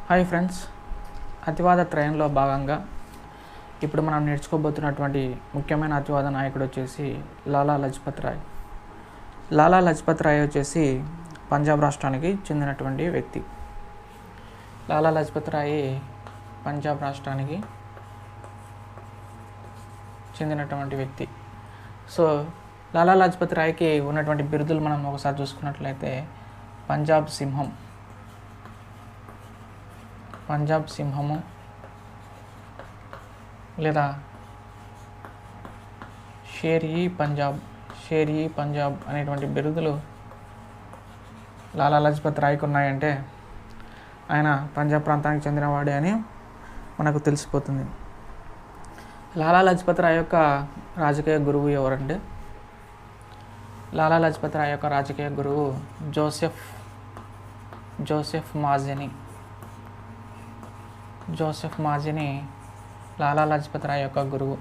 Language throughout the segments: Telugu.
హాయ్ ఫ్రెండ్స్, అతివాద త్రయంలో భాగంగా ఇప్పుడు మనం నేర్చుకోబోతున్నటువంటి ముఖ్యమైన అతివాద నాయకుడు వచ్చేసి లాలా లజపత్ రాయ్. లాలా లజపత్ రాయ్ వచ్చేసి పంజాబ్ రాష్ట్రానికి చెందినటువంటి వ్యక్తి. లాలా లజపత్ రాయ్ పంజాబ్ రాష్ట్రానికి చెందినటువంటి వ్యక్తి. సో లాలా లజపత్ రాయ్కి ఉన్నటువంటి బిరుదులు మనం ఒకసారి చూసుకున్నట్లయితే పంజాబ్ సింహము లేదా షేర్-ఈ-పంజాబ్ అనేటువంటి బిరుదులు లాలా లజపత్ రాయ్కి ఉన్నాయంటే ఆయన పంజాబ్ ప్రాంతానికి చెందినవాడే అని మనకు తెలిసిపోతుంది. లాలా లజపత్ రాయ్ యొక్క రాజకీయ గురువు ఎవరంటే లాలా లజపత్ రాయ్ యొక్క రాజకీయ గురువు జోసెఫ్ మాజిని లాలా లజపత్ రాయ్ యొక్క గురువు.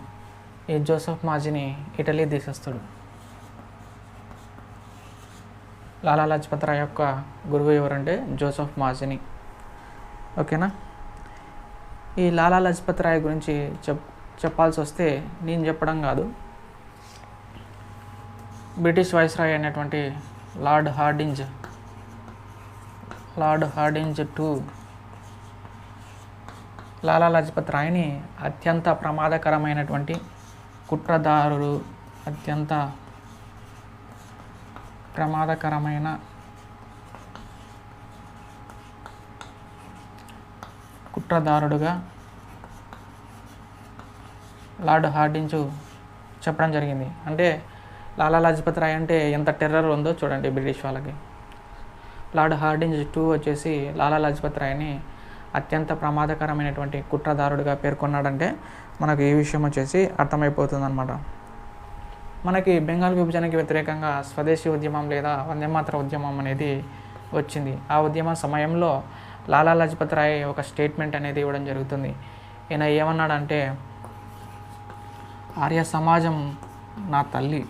ఈ జోసెఫ్ మాజిని ఇటలీ దేశస్థుడు. లాలా లజపత్ రాయ్ యొక్క గురువు ఎవరంటే జోసెఫ్ మాజిని. ఓకేనా. ఈ లాలా లజపత్ రాయ్ గురించి చెప్పాల్సి వస్తే నేను చెప్పడం కాదు, బ్రిటిష్ వైస్రాయ్ అయినటువంటి లార్డ్ హార్డింజ్ టు లాలా లజపత్ రాయ్ని అత్యంత ప్రమాదకరమైనటువంటి కుట్రదారుడుగా లార్డ్ హార్డింజ్ చెప్పడం జరిగింది. అంటే లాలా లజపత్ రాయ్ అంటే ఎంత టెర్రర్ ఉందో చూడండి బ్రిటిష్ వాళ్ళకి. లార్డ్ హార్డింజ్ 2 వచ్చేసి లాలా లజపత్ రాయ్ని అత్యంత ప్రమాదకరమైనటువంటి కుట్రదారుడిగా పేర్కొన్నాడంటే మనకు ఈ విషయం వచ్చేసి అర్థమైపోతుంది అన్నమాట. మనకి బెంగాల్ విభజనకి వ్యతిరేకంగా స్వదేశీ ఉద్యమం లేదా వందేమాతర ఉద్యమం అనేది వచ్చింది. ఆ ఉద్యమ సమయంలో లాలా లజపత్ రాయ్ ఒక స్టేట్మెంట్ అనేది ఇవ్వడం జరుగుతుంది. ఈయన ఏమన్నాడంటే, ఆర్య సమాజం నా తల్లి,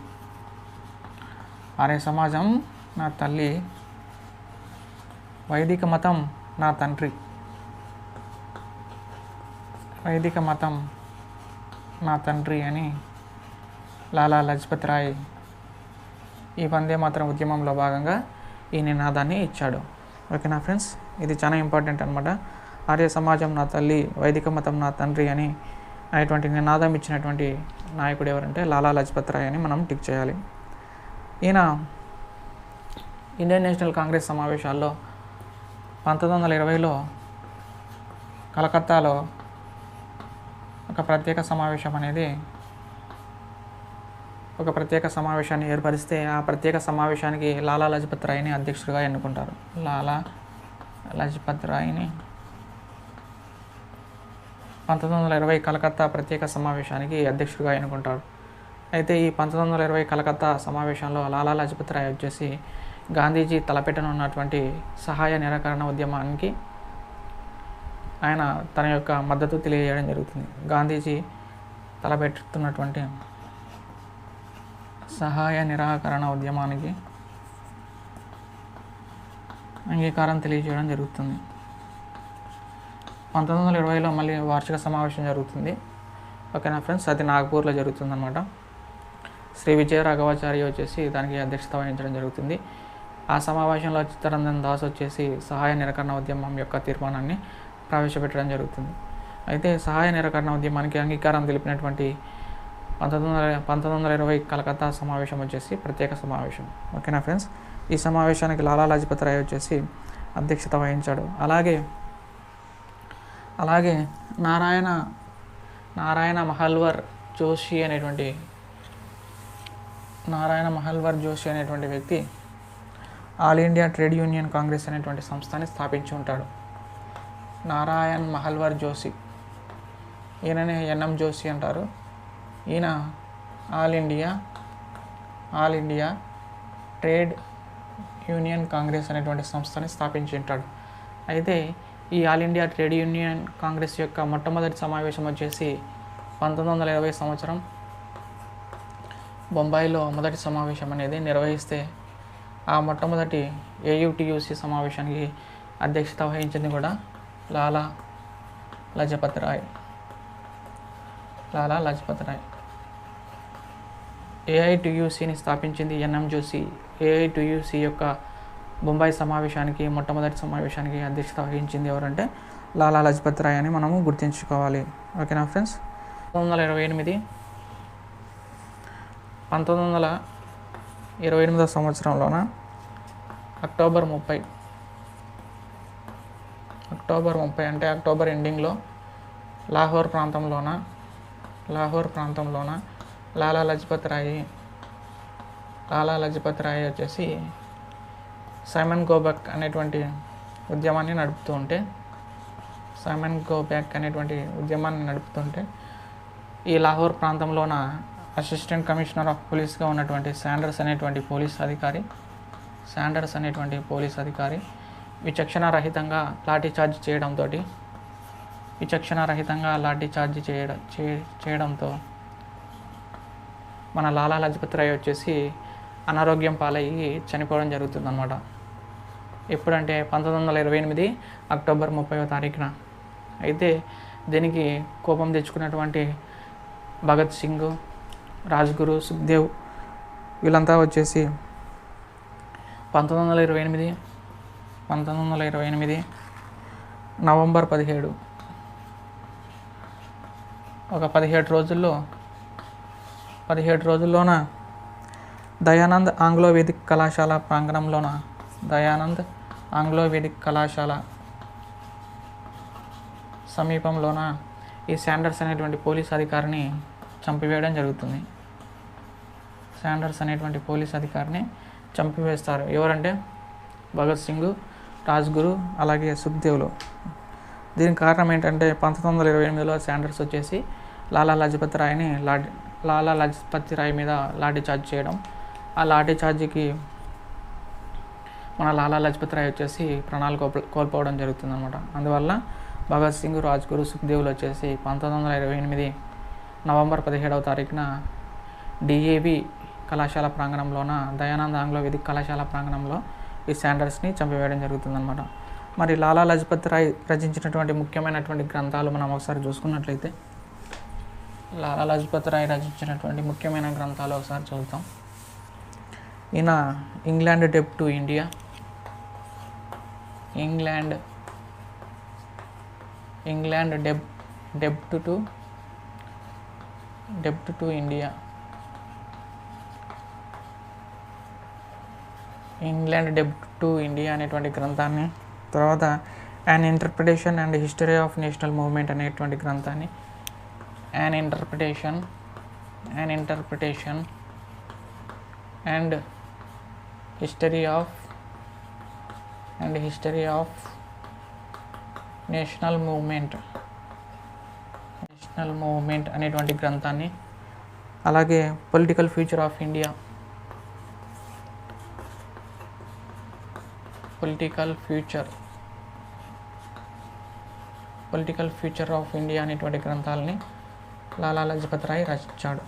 వైదిక మతం నా తండ్రి అని లాలా లజపత్ రాయ్ ఈ వందే మాతరం ఉద్యమంలో భాగంగా ఈ నినాదాన్ని ఇచ్చాడు. ఓకేనా ఫ్రెండ్స్, ఇది చాలా ఇంపార్టెంట్ అనమాట. ఆర్య సమాజం నా తల్లి, వైదిక మతం నా తండ్రి అని అనేటువంటి నినాదం ఇచ్చినటువంటి నాయకుడు ఎవరంటే లాలా లజపత్ రాయ్ అని మనం టిక్ చేయాలి. ఈయన ఇండియన్ నేషనల్ కాంగ్రెస్ సమావేశాల్లో 1920లో కలకత్తాలో ఒక ప్రత్యేక సమావేశాన్ని ఏర్పరిస్తే ఆ ప్రత్యేక సమావేశానికి లాలా లజపత్ రాయ్ని అధ్యక్షుడిగా ఎన్నుకుంటారు. లాలా లజపత్ రాయ్ని 1920 కలకత్తా ప్రత్యేక సమావేశానికి అధ్యక్షుడిగా ఎన్నుకుంటారు. అయితే ఈ 1920 కలకత్తా సమావేశంలో లాలా లజపత్ రాయ్ వచ్చేసి గాంధీజీ తలపెట్టనున్నటువంటి సహాయ నిరాకరణ ఉద్యమానికి ఆయన తన యొక్క మద్దతు తెలియజేయడం జరుగుతుంది. గాంధీజీ తలపెట్టుతున్నటువంటి సహాయ నిరాకరణ ఉద్యమానికి అంగీకారం తెలియజేయడం జరుగుతుంది. 1920లో మళ్ళీ వార్షిక సమావేశం జరుగుతుంది. ఓకేనా ఫ్రెండ్స్, అది నాగ్పూర్లో జరుగుతుందన్నమాట. శ్రీ విజయ రాఘవాచార్య వచ్చేసి దానికి అధ్యక్షత వహించడం జరుగుతుంది. ఆ సమావేశంలో చిత్తరంజన్ దాస్ వచ్చేసి సహాయ నిరాకరణ ఉద్యమం యొక్క తీర్మానాన్ని ప్రవేశపెట్టడం జరుగుతుంది. అయితే సహాయ నిరాకరణ ఉద్యమానికి అంగీకారం తెలిపినటువంటి 1920 కలకత్తా సమావేశం వచ్చేసి ప్రత్యేక సమావేశం. ఓకేనా ఫ్రెండ్స్, ఈ సమావేశానికి లాలా లజపత్ రాయ్ వచ్చేసి అధ్యక్షత వహించాడు. అలాగే నారాయణ మహల్వర్ జోషి అనేటువంటి వ్యక్తి all India trade union Congress అనేటువంటి సంస్థని స్థాపించి ఉంటాడు. నారాయణ్ మహల్వర్ జోషి, ఈయననే ఎన్ఎం జోషి అంటారు. ఈయన all India trade union Congress అనేటువంటి సంస్థని స్థాపించి ఉంటాడు. అయితే ఈ all India trade union Congress యొక్క మొట్టమొదటి సమావేశం వచ్చేసి 1920 సంవత్సరం బొంబాయిలో మొదటి సమావేశం అనేది నిర్వహిస్తే ఆ మొట్టమొదటి ఏయుటియుసి సమావేశానికి అధ్యక్షత వహించింది కూడా లాలా లజపత్ రాయ్. లాలా లజపత్ రాయ్. ఏఐటియుసిని స్థాపించింది ఎన్ఎం జోషి. ఏఐటియుసి యొక్క బొంబాయి సమావేశానికి, మొట్టమొదటి సమావేశానికి అధ్యక్షత వహించింది ఎవరంటే లాలా లజపత్ రాయ్ అని మనము గుర్తుంచుకోవాలి. ఓకేనా ఫ్రెండ్స్. 1928 సంవత్సరంలోన అక్టోబర్ 30 అంటే అక్టోబర్ ఎండింగ్లో లాహోర్ ప్రాంతంలోన లాలా లజపత్ రాయ్ వచ్చేసి సైమన్ గోబ్యాక్ అనేటువంటి ఉద్యమాన్ని నడుపుతుంటే ఈ లాహోర్ ప్రాంతంలోన అసిస్టెంట్ కమిషనర్ ఆఫ్ పోలీస్గా ఉన్నటువంటి శాండర్స్ అనేటువంటి పోలీస్ అధికారి విచక్షణారహితంగా లాఠీచార్జ్ చేయడంతో మన లాలా లజపత్ రాయ్ వచ్చేసి అనారోగ్యం పాలయ్యి చనిపోవడం జరుగుతుందన్నమాట. ఎప్పుడంటే 1928 అక్టోబర్ 30వ తారీఖున. అయితే దీనికి కోపం తెచ్చుకున్నటువంటి భగత్ సింగ్, రాజ్గురు, సుఖ్దేవ్ వీళ్ళంతా వచ్చేసి 1928 నవంబర్ 17 ఒక 17 రోజుల్లోన దయానంద్ ఆంగ్లో వేదిక్ కళాశాల సమీపంలోన ఈ శాండర్స్ అనేటువంటి పోలీస్ అధికారిని చంపివేయడం జరుగుతుంది. చంపివేస్తారు. ఎవరంటే భగత్ సింగ్, రాజ్గురు అలాగే సుఖ్దేవ్లు. దీనికి కారణం ఏంటంటే 1928లో శాండర్స్ వచ్చేసి లాలా లజపత్ రాయ్ మీద లాఠీచార్జ్ చేయడం. ఆ లాఠీచార్జ్కి మన లాలా లజపత్ రాయ్ వచ్చేసి ప్రాణాలు కోల్పోవడం జరుగుతుందన్నమాట. అందువల్ల భగత్ సింగ్, రాజ్గురు, సుఖ్దేవ్లు వచ్చేసి 1928 నవంబర్ 17వ తారీఖున డిఏవి కళాశాల ప్రాంగణంలోన దయానంద్ ఆంగ్లో వేదిక్ కళాశాల ప్రాంగణంలో ఈ శాండర్స్ని చంపివేయడం జరుగుతుందన్నమాట. మరి లాలా లజపత్ రాయ్ రచించినటువంటి ముఖ్యమైనటువంటి గ్రంథాలు మనం ఒకసారి చూసుకున్నట్లయితే లాలా లజపత్ రాయ్ రచించినటువంటి ముఖ్యమైన గ్రంథాలు ఒకసారి చదువుతాం. ఈయన ఇంగ్లాండ్ డెబ్ట్ టు ఇండియా, ఇంగ్లాండ్ డెబ్ట్ టు ఇండియా, ఇంగ్లాండ్ డెబ్ట్ టు ఇండియా అనేటువంటి గ్రంథాన్ని, తర్వాత an interpretation and history of national movement అనేటువంటి గ్రంథాన్ని, an interpretation and history of national movement అనేటువంటి గ్రంథాన్ని, అలాగే పొలిటికల్ ఫ్యూచర్ ఆఫ్ ఇండియా అనేటువంటి గ్రంథాలని లాలా లజపత్ రాయ్ రచించాడు.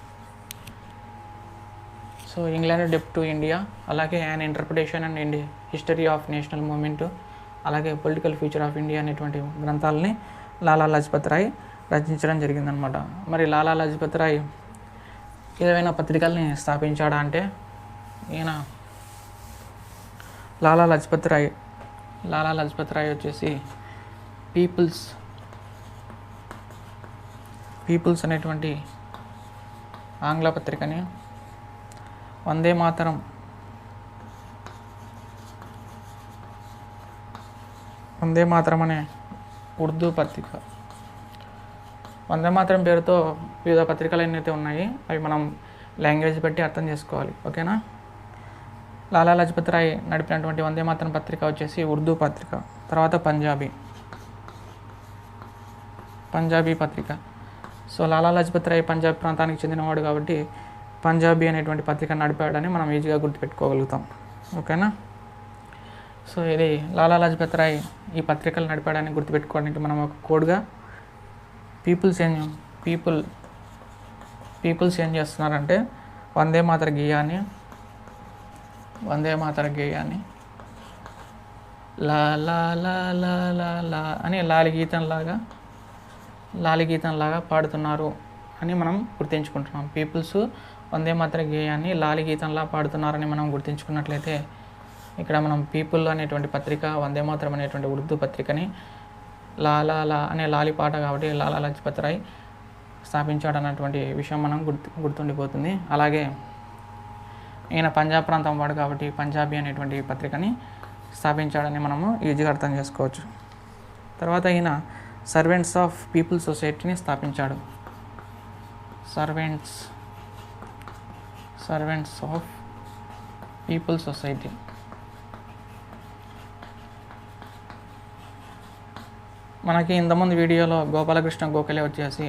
సో ఇంగ్లాండ్ డెబ్ట్ టు ఇండియా, అలాగే an interpretation and history of national movement, అలాగే పొలిటికల్ ఫ్యూచర్ ఆఫ్ ఇండియా అనేటువంటి గ్రంథాలని లాలా లజపత్ రాయ్ రచించడం జరిగిందనమాట. మరి లాలా లజపత్ రాయ్ ఏదైనా పత్రికల్ని స్థాపించాడా అంటే ఈయన లాలా లజపత్ రాయ్ వచ్చేసి పీపుల్స్ అనేటువంటి ఆంగ్ల పత్రికని, వందే మాతరం అనే ఉర్దూ పత్రిక, వందే మాతరం పేరుతో వివిధ పత్రికలు ఎన్నైతే ఉన్నాయి అవి మనం లాంగ్వేజ్ బట్టి అర్థం చేసుకోవాలి. ఓకేనా. లాలా లజపత్ రాయ్ నడిపినటువంటి వందే మాతరం పత్రిక వచ్చేసి ఉర్దూ పత్రిక, తర్వాత పంజాబీ పత్రిక. సో లాలా లజపత్ రాయ్ పంజాబ్ ప్రాంతానికి చెందినవాడు కాబట్టి పంజాబీ అనేటువంటి పత్రిక నడిపాడని మనం ఈజీగా గుర్తుపెట్టుకోగలుగుతాం. ఓకేనా. సో ఇది లాలా లజపత్ రాయ్ ఈ పత్రికలు నడిపాడని గుర్తుపెట్టుకోవడానికి మనం ఒక కోడ్గా పీపుల్స్ ఏం చేస్తున్నారంటే వందే మాతర గేయాన్ని లా లా లా లా లా లా అని లాలి గీతంలాగా పాడుతున్నారు అని మనం గుర్తించుకుంటున్నాం. పీపుల్స్ వందే మాతర గేయాన్ని లాలి గీతంలా పాడుతున్నారని మనం గుర్తించుకున్నట్లయితే ఇక్కడ మనం పీపుల్ అనేటువంటి పత్రిక, వందే మాతరం అనేటువంటి ఉర్దూ పత్రికని లా లా లా అనే లాలి పాట కాబట్టి లాలా లజపత్ రాయ్ స్థాపించాడు అన్నటువంటి విషయం మనం గుర్తుండిపోతుంది. అలాగే ఈయన పంజాబ్ ప్రాంతం వాడు కాబట్టి పంజాబీ అనేటువంటి పత్రికని స్థాపించాడని మనము ఈజీగా అర్థం చేసుకోవచ్చు. తర్వాత ఈయన సర్వెంట్స్ ఆఫ్ పీపుల్ సొసైటీని స్థాపించాడు. Servants of people society. మనకి ఇంతకుముందు వీడియోలో గోపాలకృష్ణ గోఖలే వచ్చేసి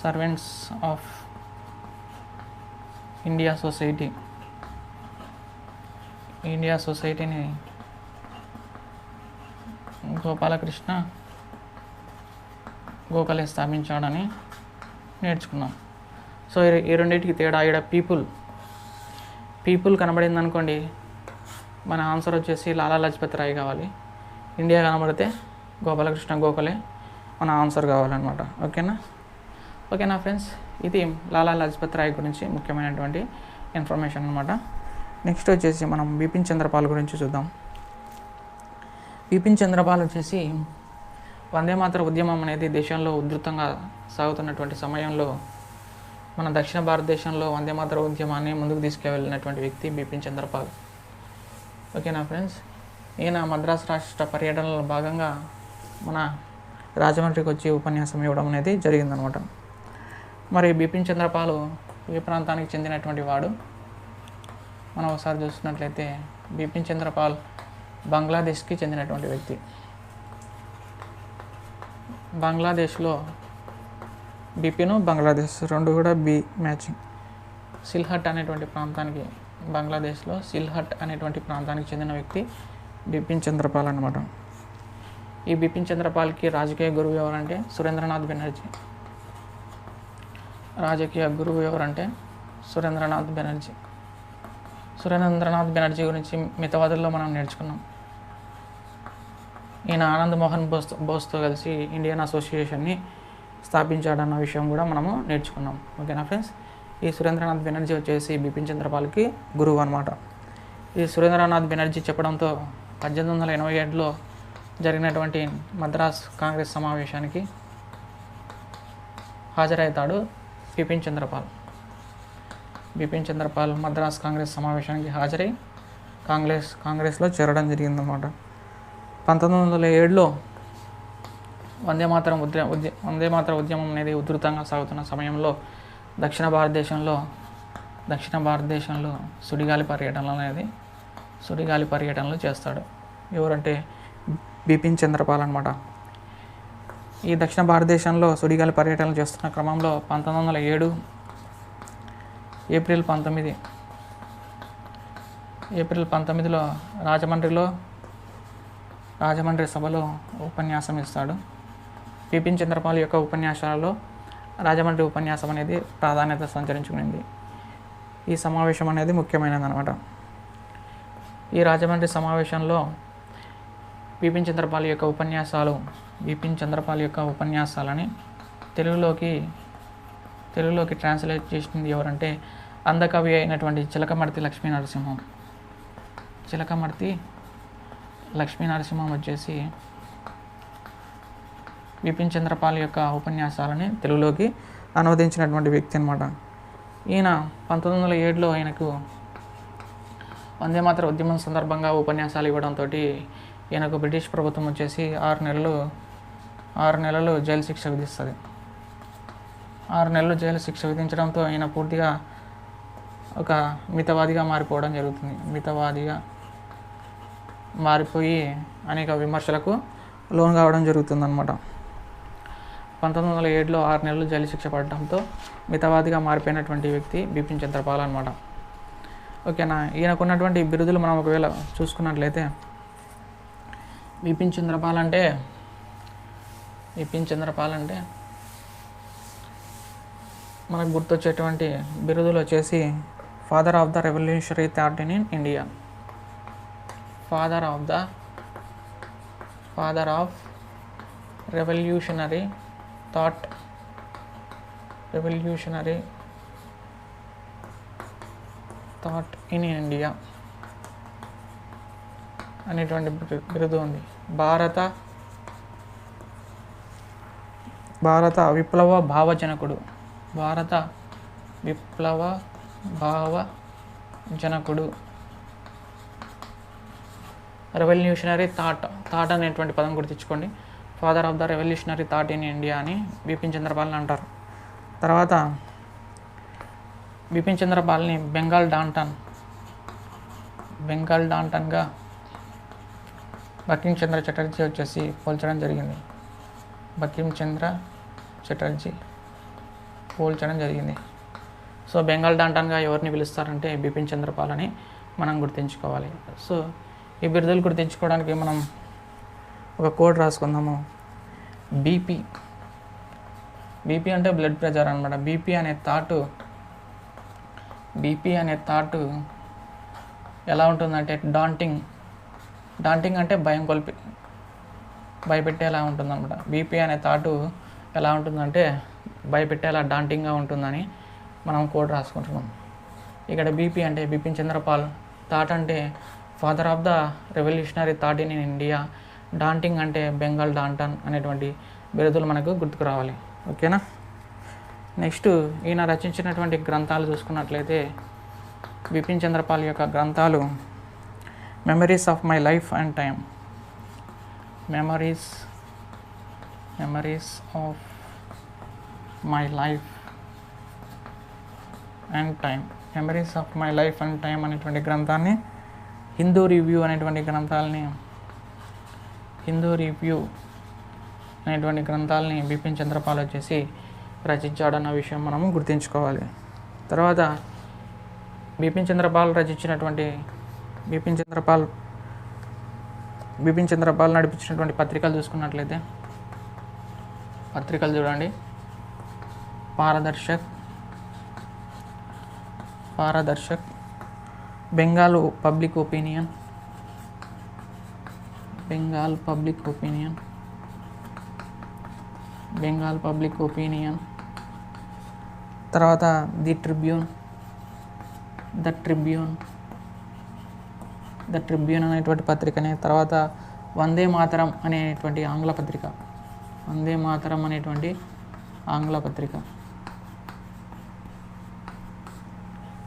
సర్వెంట్స్ ఆఫ్ ఇండియా సొసైటీని గోపాలకృష్ణ గోఖలే స్థాపించాడని నేర్చుకున్నాం. సో ఈ రెండింటికి తేడా ఇక్కడ పీపుల్ కనబడింది అనుకోండి, మన ఆన్సర్ వచ్చేసి లాలా లజపత్ రాయ్ కావాలి. ఇండియా కనబడితే గోపాలకృష్ణ గోఖలే మన ఆన్సర్ కావాలన్నమాట. ఓకేనా ఫ్రెండ్స్, ఇది లాలా లజపత్ రాయ్ గురించి ముఖ్యమైనటువంటి ఇన్ఫర్మేషన్ అనమాట. నెక్స్ట్ వచ్చేసి మనం బిపిన్ చంద్రపాల్ గురించి చూద్దాం. బిపిన్ చంద్రపాల్ వచ్చేసి వందే మాతర ఉద్యమం అనేది దేశంలో ఉధృతంగా సాగుతున్నటువంటి సమయంలో మన దక్షిణ భారతదేశంలో వందే మాతర ఉద్యమాన్ని ముందుకు తీసుకువెళ్ళినటువంటి వ్యక్తి బిపిన్ చంద్రపాల్. ఓకేనా ఫ్రెండ్స్, ఈయన మద్రాసు రాష్ట్ర పర్యటనలో భాగంగా మన రాజమండ్రికి వచ్చి ఉపన్యాసం ఇవ్వడం అనేది జరిగిందనమాట. మరి బిపిన్ చంద్రపాల్ ఏ ప్రాంతానికి చెందినటువంటి వాడు మనం ఒకసారి చూస్తున్నట్లయితే బిపిన్ చంద్రపాల్ బంగ్లాదేశ్కి చెందినటువంటి వ్యక్తి. బంగ్లాదేశ్లో బిపిన్ బంగ్లాదేశ్ రెండు కూడా బి మ్యాచింగ్. సిల్హట్ అనేటువంటి ప్రాంతానికి, బంగ్లాదేశ్లో సిల్హట్ అనేటువంటి ప్రాంతానికి చెందిన వ్యక్తి బిపిన్ చంద్రపాల్ అనమాట. ఈ బిపిన్ చంద్రపాల్కి రాజకీయ గురువు ఎవరంటే సురేంద్రనాథ్ బెనర్జీ. సురేంద్రనాథ్ బెనర్జీ గురించి మితవాదుల్లో మనం నేర్చుకున్నాం. ఈయన ఆనంద్ మోహన్ బోస్తో కలిసి ఇండియన్ అసోసియేషన్ని స్థాపించాడన్న విషయం కూడా మనము నేర్చుకున్నాం. ఓకేనా ఫ్రెండ్స్, ఈ సురేంద్రనాథ్ బెనర్జీ వచ్చేసి బిపిన్ చంద్రపాల్కి గురువు అనమాట. ఈ సురేంద్రనాథ్ బెనర్జీ చెప్పడంతో 1887లో జరిగినటువంటి మద్రాస్ కాంగ్రెస్ సమావేశానికి హాజరవుతాడు బిపిన్ చంద్రపాల్. మద్రాస్ కాంగ్రెస్ సమావేశానికి హాజరై కాంగ్రెస్లో చేరడం జరిగిందన్నమాట. 1907లో వందే మాతర ఉద్యమం అనేది ఉధృతంగా సాగుతున్న సమయంలో దక్షిణ భారతదేశంలో సుడిగాలి పర్యటనలు చేస్తాడు. ఎవరంటే బిపిన్ చంద్రపాల్ అనమాట. ఈ దక్షిణ భారతదేశంలో సుడిగాలి పర్యటనలు చేస్తున్న క్రమంలో 1907 ఏప్రిల్ 19లో రాజమండ్రి సభలో ఉపన్యాసం ఇస్తాడు. బిపిన్ చంద్రపాల్ యొక్క ఉపన్యాసాలలో రాజమండ్రి ఉపన్యాసం అనేది ప్రాధాన్యత సంతరించుకునింది. ఈ సమావేశం అనేది ముఖ్యమైనది అనమాట. ఈ రాజమండ్రి సమావేశంలో బిపిన్ చంద్రపాల్ యొక్క ఉపన్యాసాలని తెలుగులోకి ట్రాన్స్లేట్ చేసింది ఎవరంటే అందకవి అయినటువంటి చిలకమర్తి లక్ష్మీ నరసింహం వచ్చేసి బిపిన్ చంద్రపాల్ యొక్క ఉపన్యాసాలని తెలుగులోకి అనువదించినటువంటి వ్యక్తి అనమాట. ఈయన 1907లో ఆయనకు వందే మాతర ఉద్యమం సందర్భంగా ఉపన్యాసాలు ఇవ్వడంతో ఈయనకు బ్రిటిష్ ప్రభుత్వం వచ్చేసి 6 నెలలు జైలు శిక్ష విధిస్తుంది. 6 నెలలు జైలు శిక్ష విధించడంతో ఈయన పూర్తిగా ఒక మితవాదిగా మారిపోవడం జరుగుతుంది. మారిపోయి అనేక విమర్శలకు లోన్ కావడం జరుగుతుందన్నమాట. 1907లో 6 నెలలు జైలు శిక్ష పడడంతో మితవాదిగా మారిపోయినటువంటి వ్యక్తి బిపిన్ చంద్రపాల్ అనమాట. ఓకేనా, ఈయనకు ఉన్నటువంటి బిరుదులు మనం ఒకవేళ చూసుకున్నట్లయితే బిపిన్ చంద్రపాల్ అంటే మనకు గుర్తొచ్చేటువంటి బిరుదులు వచ్చేసి father of the revolutionary thought in India, father of revolutionary thought in India అనేటువంటి బిరుదు ఉంది. భారత విప్లవ భావజనకుడు రెవల్యూషనరీ థాట్ అనేటువంటి పదం గుర్తించుకోండి. Father of the revolutionary thought in India అని బిపిన్ చంద్రపాల్ని అంటారు. తర్వాత బిపిన్ చంద్రపాల్ని బెంగాల్ డాంటన్గా బంకిం చంద్ర చటర్జీ వచ్చేసి పోల్చడం జరిగింది. సో బెంగాల్ డాంటన్గా ఎవరిని పిలుస్తారంటే బిపిన్ చంద్రపాల్ అని మనం గుర్తుంచుకోవాలి. సో ఈ బిరుదులు గుర్తుంచుకోవడానికి మనం ఒక కోడ్ రాసుకుందాము. బీపీ అంటే బ్లడ్ ప్రెషర్ అనమాట. బీపీ అనే థాట్ ఎలా ఉంటుందంటే డాంటింగ్ అంటే భయపెట్టేలా ఉంటుందన్నమాట. బీపీ అనే థాట్ ఎలా ఉంటుందంటే భయపెట్టేలా డాంటింగ్గా ఉంటుందని మనం కోడ్ రాసుకుంటున్నాం. ఇక్కడ బీపీ అంటే బిపిన్ చంద్రపాల్, థాట్ అంటే father of the revolutionary thought in India, daunting అంటే బెంగాల్ డాంటన్ అనేటువంటి బిరుదులు మనకు గుర్తుకు రావాలి. ఓకేనా. నెక్స్ట్ ఈయన రచించినటువంటి గ్రంథాలు చూసుకున్నట్లయితే బిపిన్ చంద్రపాల్ యొక్క గ్రంథాలు memories of my life and time, memories of my life and time అనేటువంటి గ్రంథాన్ని, హిందూ రివ్యూ అనేటువంటి గ్రంథాలని బిపిన్ చంద్రపాల్ వచ్చేసి రచించాడన్న విషయం మనము గుర్తుంచుకోవాలి. తర్వాత బిపిన్ చంద్రపాల్ నడిపించినటువంటి పత్రికలు చూసుకున్నట్లయితే పత్రికలు చూడండి. పారదర్శక్, బెంగాల్ పబ్లిక్ ఒపీనియన్, తర్వాత ది ట్రిబ్యూన్ అనేటువంటి పత్రికని, తర్వాత వందే మాతరం అనేటువంటి ఆంగ్ల పత్రిక.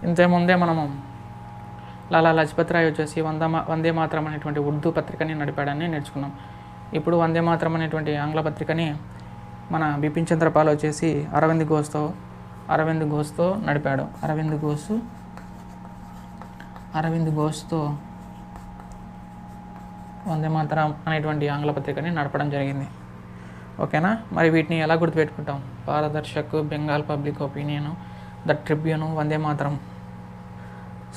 ఇంతకుముందే మనము లాలా లజపత్ రాయ్ వచ్చేసి వందే మాతరం అనేటువంటి ఉర్దూ పత్రికని నడిపాడని నేర్చుకున్నాం. ఇప్పుడు వందే మాతరం అనేటువంటి ఆంగ్ల పత్రికని మన బిపిన్ చంద్రపాల్ వచ్చేసి అరవింద్ ఘోష్తో నడిపాడు. అరవింద్ ఘోష్తో వందే మాతరం అనేటువంటి ఆంగ్ల పత్రికని నడపడం జరిగింది. ఓకేనా. మరి వీటిని ఎలా గుర్తుపెట్టుకుంటాం? Paridarshak, Bengal public opinion, the Tribune, Vande Mataram.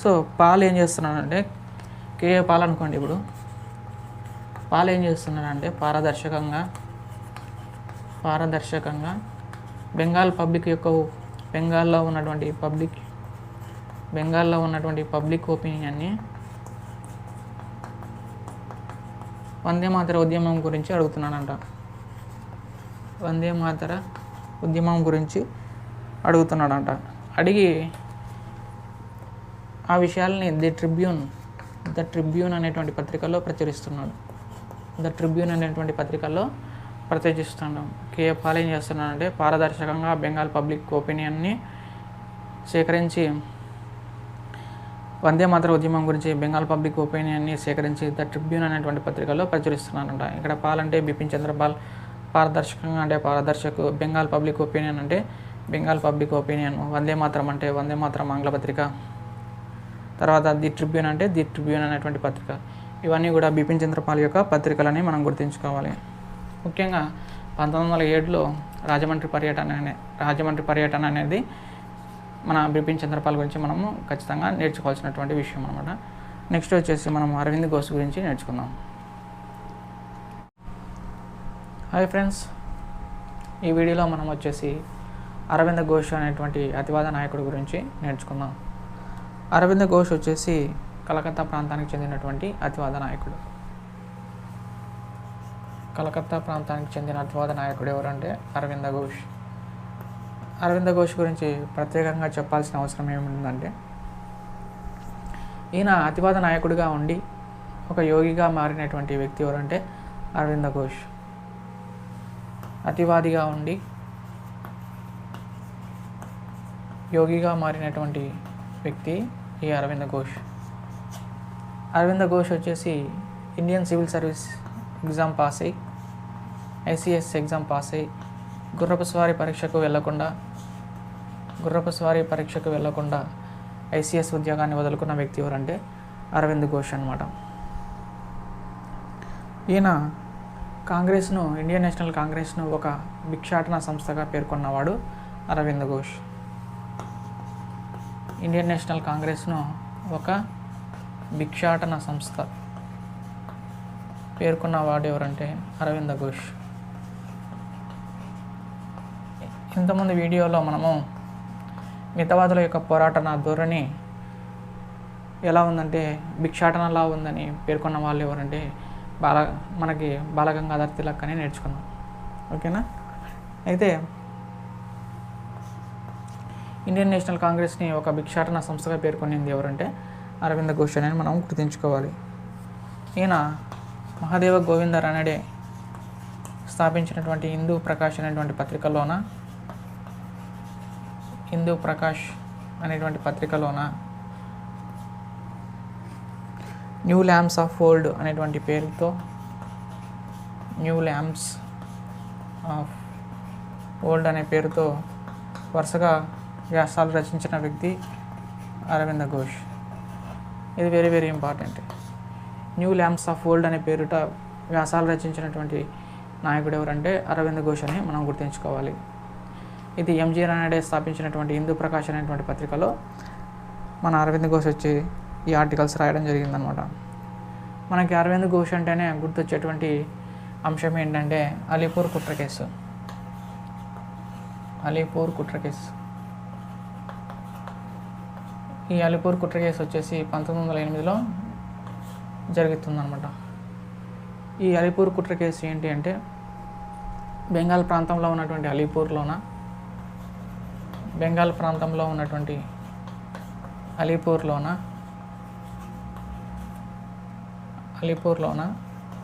So Pal ఏం చేస్తున్నాడంటే, కేఏ పాల్ అనుకోండి. ఇప్పుడు పాల్ ఏం చేస్తున్నాడంటే పారదర్శకంగా బెంగాల్లో ఉన్నటువంటి పబ్లిక్ ఒపీనియన్ని వందే మాతర ఉద్యమం గురించి అడుగుతున్నాడంట. అడిగి ఆ విషయాల్ని ద ట్రిబ్యూన్ అనేటువంటి పత్రికల్లో ప్రచురిస్తున్నాడు. కేఏ పాల్ ఏం చేస్తున్నాడంటే పారదర్శకంగా బెంగాల్ పబ్లిక్ ఒపీనియన్ని సేకరించి వందే మాతర ఉద్యమం గురించి బెంగాల్ పబ్లిక్ ఒపీనియన్ని సేకరించి ద ట్రిబ్యూన్ అనేటువంటి పత్రికల్లో ప్రచురిస్తున్నానంట. ఇక్కడ పాల్ అంటే బిపిన్ చంద్రపాల్, పారదర్శకంగా అంటే పారదర్శక్, బెంగాల్ పబ్లిక్ ఒపీనియన్ అంటే బెంగాల్ పబ్లిక్ ఒపీనియన్, వందే మాతరం అంటే వందే మాతరం ఆంగ్ల పత్రిక, తర్వాత ది ట్రిబ్యూన్ అంటే ది ట్రిబ్యూన్ అనేటువంటి పత్రిక. ఇవన్నీ కూడా బిపిన్ చంద్రపాల్ యొక్క పత్రికలని మనం గుర్తుంచుకోవాలి. ముఖ్యంగా 1907లో రాజమండ్రి పర్యటన అనేది మన బిపిన్ చంద్రపాల్ గురించి మనము ఖచ్చితంగా నేర్చుకోవాల్సినటువంటి విషయం అనమాట. నెక్స్ట్ వచ్చేసి మనం అరవింద్ ఘోష్ గురించి నేర్చుకుందాం. హాయ్ ఫ్రెండ్స్, ఈ వీడియోలో మనం వచ్చేసి అరవింద్ ఘోష్ అనేటువంటి అతివాద నాయకుడి గురించి నేర్చుకుందాం. అరవింద్ ఘోష్ వచ్చేసి కలకత్తా ప్రాంతానికి చెందినటువంటి అతివాద నాయకుడు. కలకత్తా ప్రాంతానికి చెందిన అతివాద నాయకుడు ఎవరంటే అరవింద ఘోష్. అరవింద ఘోష్ గురించి ప్రత్యేకంగా చెప్పాల్సిన అవసరం ఏముందంటే, ఈయన అతివాద నాయకుడిగా ఉండి ఒక యోగిగా మారినటువంటి వ్యక్తి ఎవరంటే అరవింద ఘోష్. అతివాదిగా ఉండి యోగిగా మారినటువంటి వ్యక్తి ఈ అరవింద ఘోష్. అరవింద ఘోష్ వచ్చేసి Indian civil service exam pass అయ్యి, ఐసిఎస్ ఎగ్జామ్ పాస్ అయ్యి గుర్రపు స్వారీ పరీక్షకు వెళ్ళకుండా ఐసిఎస్ ఉద్యోగాన్ని వదులుకున్న వ్యక్తి ఎవరంటే అరవింద్ ఘోష్ అన్నమాట. ఈయన కాంగ్రెస్ను, ఇండియన్ నేషనల్ కాంగ్రెస్ను ఒక భిక్షాటన సంస్థగా పేర్కొన్నవాడు అరవింద్ ఘోష్. ఇండియన్ నేషనల్ కాంగ్రెస్ను ఒక భిక్షాటన సంస్థ పేర్కొన్నవాడు ఎవరంటే అరవింద ఘోష్. ఇంతకుముందు వీడియోలో మనము మితవాదుల యొక్క పోరాటన ధోరణి ఎలా ఉందంటే భిక్షాటనలా ఉందని పేర్కొన్న వాళ్ళు ఎవరంటే మనకి బాలగంగాధర్ తిలక్ అని నేర్చుకున్నాం. ఓకేనా? అయితే ఇండియన్ నేషనల్ కాంగ్రెస్ని ఒక భిక్షాటన సంస్థగా పేర్కొనింది ఎవరంటే అరవింద ఘోష్ అని మనం గుర్తుంచుకోవాలి. ఈయన మహాదేవ గోవింద రానడే స్థాపించినటువంటి హిందూ ప్రకాష్ అనేటువంటి పత్రికలోన న్యూ ల్యాంప్స్ ఆఫ్ ఓల్డ్ అనేటువంటి పేరుతో అనే పేరుతో వరుసగా వ్యాసాలు రచించిన వ్యక్తి అరవింద ఘోష్. ఇది very very important. New lamps of old అనే పేరుట వ్యాసాలు రచించినటువంటి నాయకుడు ఎవరంటే అరవింద ఘోష్ అని మనం గుర్తుంచుకోవాలి. ఇది ఎంజీ రానడే స్థాపించినటువంటి హిందూ ప్రకాష్ అనేటువంటి పత్రికలో మన అరవింద్ ఘోష్ వచ్చి ఈ ఆర్టికల్స్ రాయడం జరిగిందనమాట. మనకి అరవింద్ ఘోష్ అంటేనే గుర్తొచ్చేటువంటి అంశం ఏంటంటే అలీపూర్ కుట్ర కేసు. ఈ అలీపూర్ కుట్ర కేసు వచ్చేసి 1908లో జరుగుతుందన్నమాట. ఈ అలీపూర్ కుట్ర కేసు ఏంటి అంటే, బెంగాల్ ప్రాంతంలో ఉన్నటువంటి అలీపూర్లోన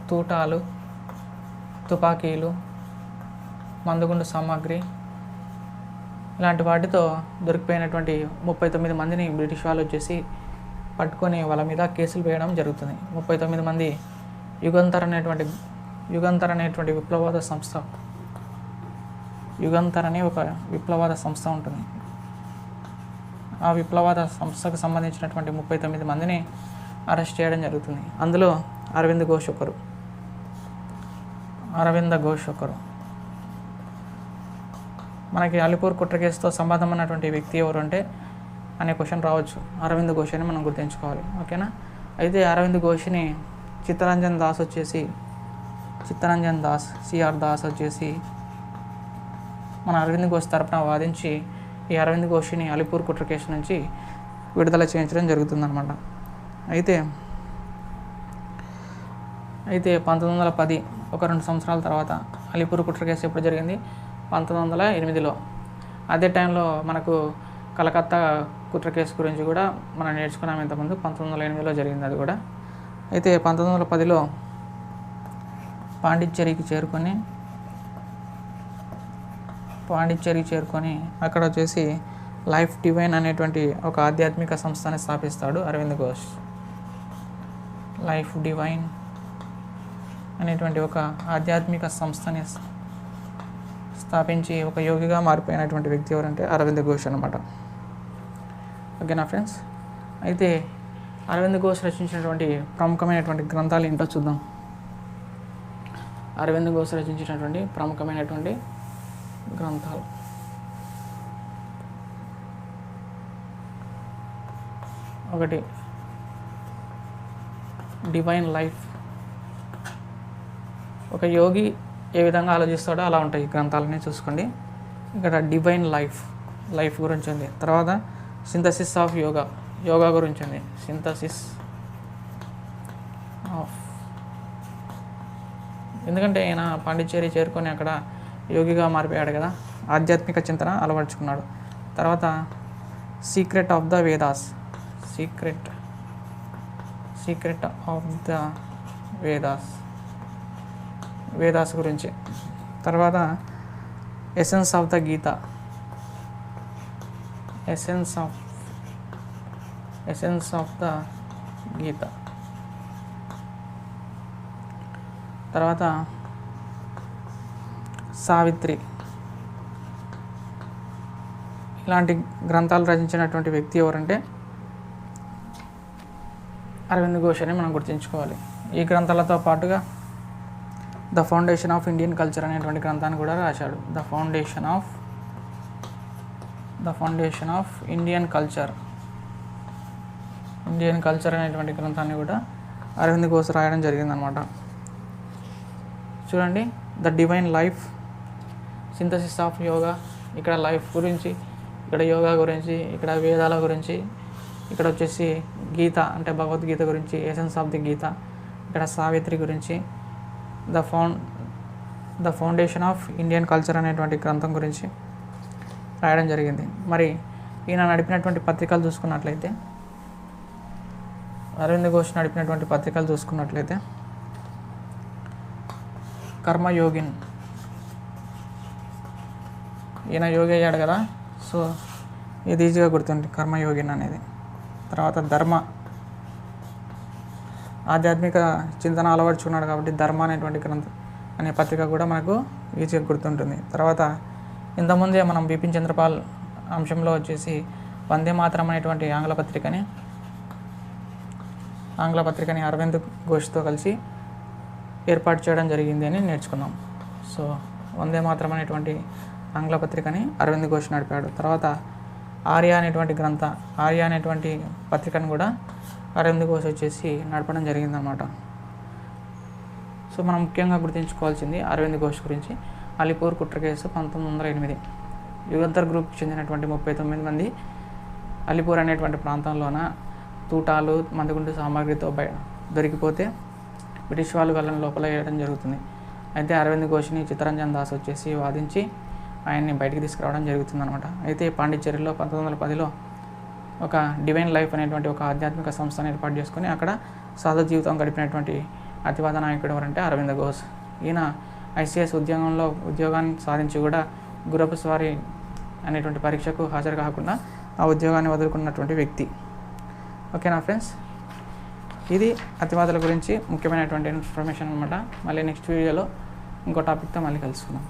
తూటాలు, తుపాకీలు, మందుగుండు సామాగ్రి ఇలాంటి వాటితో దొరికిపోయినటువంటి 39 మందిని బ్రిటిష్ వాళ్ళు వచ్చేసి పట్టుకొని వాళ్ళ మీద కేసులు వేయడం జరుగుతుంది. 39 మంది యుగంతర్ అనేటువంటి విప్లవాద సంస్థ, యుగంతర్ అనే ఒక విప్లవాద సంస్థ ఉంటుంది. ఆ విప్లవాద సంస్థకు సంబంధించినటువంటి 39 మందిని అరెస్ట్ చేయడం జరుగుతుంది. అందులో అరవింద్ ఘోష్ ఒకరు. మనకి అలీపూర్ కుట్ర కేసుతో సంబంధం ఉన్నటువంటి వ్యక్తి ఎవరు అంటే అనే క్వశ్చన్ రావచ్చు. అరవింద్ ఘోష్ అని మనం గుర్తుంచుకోవాలి. ఓకేనా? అయితే అరవింద్ ఘోష్ని చిత్తరంజన్ దాస్ సిఆర్ దాస్ వచ్చేసి మన అరవింద్ ఘోష్ తరపున వాదించి ఈ అరవింద్ ఘోష్ని అలీపూర్ కుట్ర కేసు నుంచి విడుదల చేయించడం జరుగుతుందన్నమాట. అయితే 1910 ఒక 2 సంవత్సరాల తర్వాత అలీపూర్ కుట్ర కేసు ఎప్పుడు జరిగింది? 1908లో. అదే టైంలో మనకు కలకత్తా కుట్ర కేసు గురించి కూడా మనం నేర్చుకున్నాం ఇంతకుముందు. 1908లో జరిగింది అది కూడా. అయితే 1910లో పాండిచ్చేరికి చేరుకొని అక్కడ వచ్చేసి లైఫ్ డివైన్ అనేటువంటి ఒక ఆధ్యాత్మిక సంస్థని స్థాపిస్తాడు అరవింద్ ఘోష్. లైఫ్ డివైన్ అనేటువంటి ఒక ఆధ్యాత్మిక సంస్థని స్థాపించి ఒక యోగిగా మారిపోయినటువంటి వ్యక్తి ఎవరంటే అరవింద్ ఘోష్ అనమాట. ఓకేనా ఫ్రెండ్స్? అయితే అరవింద్ ఘోష్ రచించినటువంటి ప్రముఖమైనటువంటి గ్రంథాలు ఏంటో చూద్దాం. అరవింద్ ఘోష్ రచించినటువంటి ప్రముఖమైనటువంటి గ్రంథాలు. ఒకటి డివైన్ లైఫ్. ఒక యోగి ఏ విధంగా ఆలోచిస్తాడో అలా ఉంటాయి ఈ గ్రంథాలని చూసుకోండి. ఇక్కడ డివైన్ లైఫ్ గురించి ఉంది. తర్వాత సింథసిస్ ఆఫ్ యోగా గురించి ఉంది. సింథసిస్ ఎందుకంటే ఈయన పాండిచ్చేరి చేరుకొని అక్కడ యోగిగా మారిపోయాడు కదా, ఆధ్యాత్మిక చింతన అలవర్చుకున్నాడు. తర్వాత secret of the Vedas, secret of the Vedas గురించి. తర్వాత essence of the Gita, essence of the Gita. తర్వాత సావిత్రి, ఇలాంటి గ్రంథాలు రచించినటువంటి వ్యక్తి ఎవరంటే అరవింద్ ఘోష్ అని మనం గుర్తుంచుకోవాలి. ఈ గ్రంథాలతో పాటుగా the foundation of Indian culture అనేటువంటి గ్రంథాన్ని కూడా రాశాడు. The foundation of Indian culture అనేటువంటి గ్రంథాన్ని కూడా అరవింద్ ఘోష్ రాయడం జరిగిందనమాట. చూడండి, the divine life, synthesis of yoga, ఇక్కడ లైఫ్ గురించి, ఇక్కడ యోగా గురించి, ఇక్కడ వేదాల గురించి, ఇక్కడ వచ్చేసి గీత అంటే భగవద్గీత గురించి, ఎసెన్స్ ఆఫ్ ది గీత, ఇక్కడ సావిత్రి గురించి, the foundation of Indian culture అనేటువంటి గ్రంథం గురించి రాయడం జరిగింది. మరి ఈయన నడిపినటువంటి పత్రికలు చూసుకున్నట్లయితే, అరవింద్ ఘోష్ నడిపినటువంటి పత్రికలు చూసుకున్నట్లయితే కర్మయోగిన్, ఈయన యోగి అయ్యాడు కదా, సో ఇది ఈజీగా గుర్తుంది కర్మయోగిన్ అనేది. తర్వాత ధర్మ, ఆధ్యాత్మిక చింతన అలవర్చుకున్నాడు కాబట్టి ధర్మ అనేటువంటి గ్రంథం అనే పత్రిక కూడా మనకు ఈజీగా గుర్తుంటుంది. తర్వాత ఇంతకుముందే మనం బిపిన్ చంద్రపాల్ అంశంలో వచ్చేసి వందే మాతరం అనేటువంటి ఆంగ్ల పత్రికని అరవింద్ ఘోష్తో కలిసి ఏర్పాటు చేయడం జరిగింది అని నేర్చుకున్నాం. సో వందే మాతరం అనేటువంటి ఆంగ్ల పత్రికని అరవింద్ ఘోష్ నడిపాడు. తర్వాత ఆర్య అనేటువంటి పత్రికను కూడా అరవింద్ ఘోష్ వచ్చేసి నడపడం జరిగిందనమాట. సో మనం ముఖ్యంగా గుర్తుంచుకోవాల్సింది అరవింద్ ఘోష్ గురించి, అలీపూర్ కుట్ర కేసు 1908, యుగంధర్ గ్రూప్కి చెందినటువంటి 39 మంది అలీపూర్ అనేటువంటి ప్రాంతంలోన తూటాలు మందుగుండు సామాగ్రితో దొరికిపోతే బ్రిటిష్ వాళ్ళు వాళ్ళని లోపల వేయడం జరుగుతుంది. అయితే అరవింద్ ఘోష్ని చిత్తరంజన్ దాస్ వచ్చేసి వాదించి ఆయన్ని బయటికి తీసుకురావడం జరుగుతుందన్నమాట. అయితే పాండిచ్చేరిలో 1910లో ఒక డివైన్ లైఫ్ అనేటువంటి ఒక ఆధ్యాత్మిక సంస్థను ఏర్పాటు చేసుకుని అక్కడ సాధు జీవితం గడిపినటువంటి అతివాద నాయకుడు ఎవరంటే అరవింద్ ఘోష్. ఈయన ఐసీఎస్ ఉద్యోగాన్ని సాధించి కూడా గుర్రపు స్వారీ అనేటువంటి పరీక్షకు హాజరు కాకుండా ఆ ఉద్యోగాన్ని వదులుకున్నటువంటి వ్యక్తి. ఓకేనా ఫ్రెండ్స్, ఇది అతివాదుల గురించి ముఖ్యమైనటువంటి ఇన్ఫర్మేషన్ అనమాట. మళ్ళీ నెక్స్ట్ వీడియోలో ఇంకో టాపిక్తో మళ్ళీ కలుసుకుందాం.